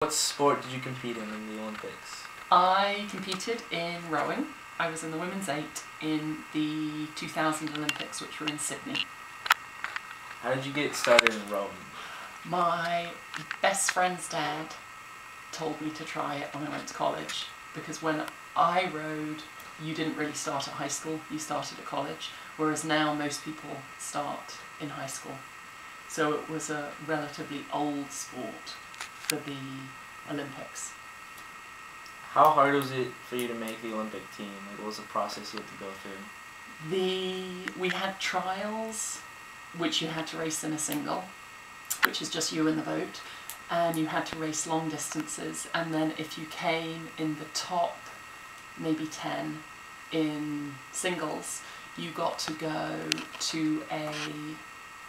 What sport did you compete in the Olympics? I competed in rowing. I was in the women's 8 in the 2000 Olympics, which were in Sydney. How did you get started in rowing? My best friend's dad told me to try it when I went to college, because when I rowed, you didn't really start at high school, you started at college, whereas now most people start in high school. So it was a relatively old sport for the Olympics. How hard was it for you to make the Olympic team? Like, what was the process you had to go through? We had trials, which you had to race in a single, which is just you and the boat, and you had to race long distances, and then if you came in the top maybe 10 in singles, you got to go to a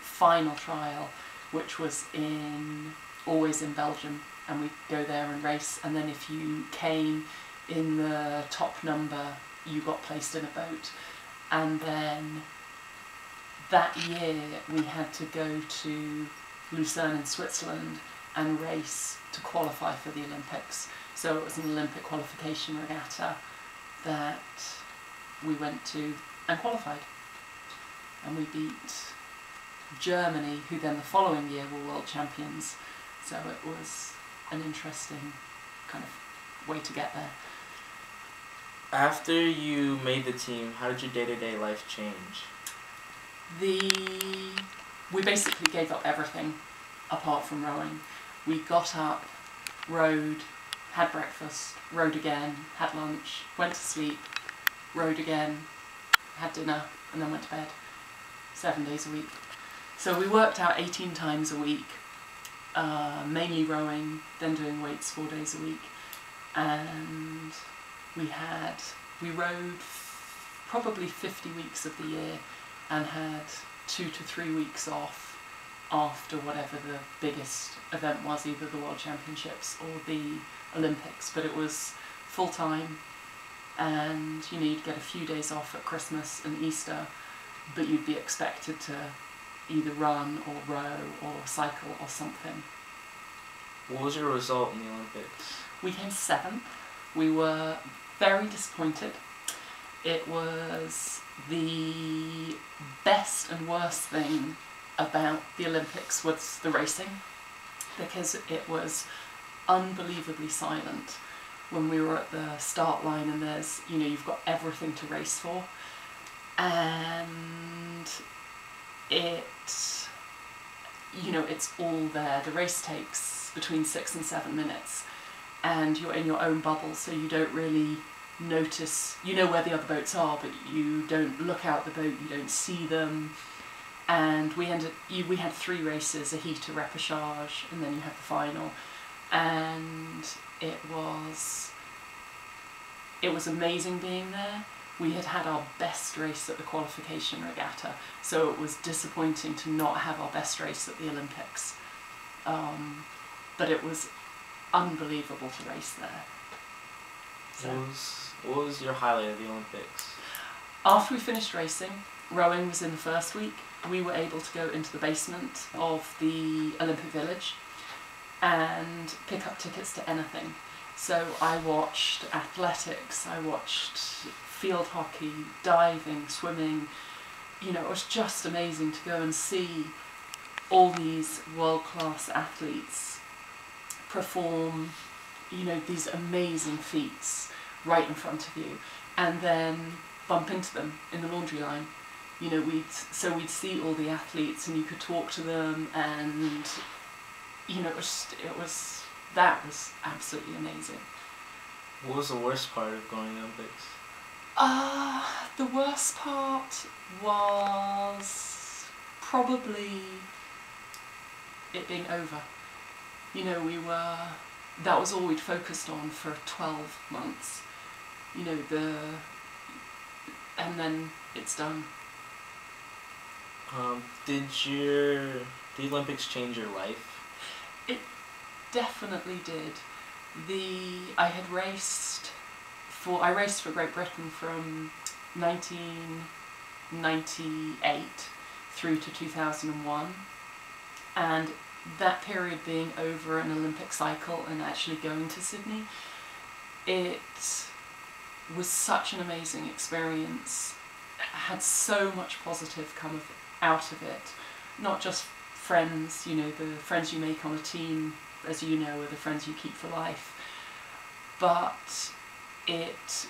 final trial, which was always in Belgium, and we'd go there and race, and then if you came in the top number, you got placed in a boat. And then that year we had to go to Lucerne in Switzerland and race to qualify for the Olympics. So it was an Olympic qualification regatta that we went to and qualified. And we beat Germany, who then the following year were world champions. So it was an interesting kind of way to get there. After you made the team, how did your day-to-day life change? We basically gave up everything apart from rowing. We got up, rowed, had breakfast, rowed again, had lunch, went to sleep, rowed again, had dinner, and then went to bed 7 days a week. So we worked out 18 times a week, mainly rowing, then doing weights 4 days a week, and we rowed probably 50 weeks of the year and had 2 to 3 weeks off after whatever the biggest event was, either the World Championships or the Olympics. But it was full time, and you'd get a few days off at Christmas and Easter, but you'd be expected to either run or row or cycle or something. What was your result in the Olympics? We came 7th. We were very disappointed. It was the best and worst thing about the Olympics was the racing, because it was unbelievably silent when we were at the start line, and there's, you've got everything to race for, and it's all there. The race takes between 6 and 7 minutes, and you're in your own bubble, so you don't really notice, where the other boats are, but you don't look out the boat, you don't see them. And we had 3 races, a heat, a repechage, and then you have the final. And it was amazing being there. We had our best race at the qualification regatta, so it was disappointing to not have our best race at the Olympics. But it was unbelievable to race there. So, what was your highlight of the Olympics? After we finished racing, rowing was in the first week. We were able to go into the basement of the Olympic Village and pick up tickets to anything. So I watched athletics, I watched field hockey, diving, swimming. It was just amazing to go and see all these world-class athletes perform, these amazing feats right in front of you, and then bump into them in the laundry line. We'd see all the athletes, and you could talk to them, and that was absolutely amazing. What was the worst part of going to the Olympics? The worst part was probably it being over. That was all we'd focused on for 12 months. And then it's done. Did the Olympics change your life? It definitely did. I raced for Great Britain from 1998 through to 2001, and that period being over an Olympic cycle and actually going to Sydney, it was such an amazing experience. Had so much positive come out of it. Not just friends, you know, the friends you make on a team, as you know, are the friends you keep for life, but it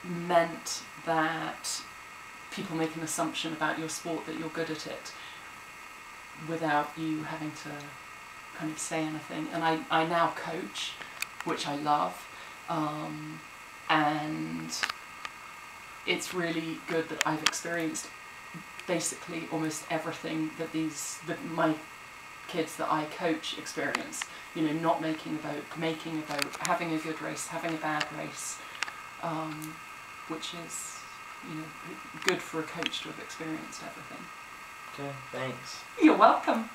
meant that people make an assumption about your sport that you're good at it without you having to kind of say anything. And I now coach, which I love, and it's really good that I've experienced basically almost everything that my kids that I coach experience. You know, not making a boat, making a boat, having a good race, having a bad race, which is, you know, good for a coach to have experienced everything. Okay, thanks. You're welcome.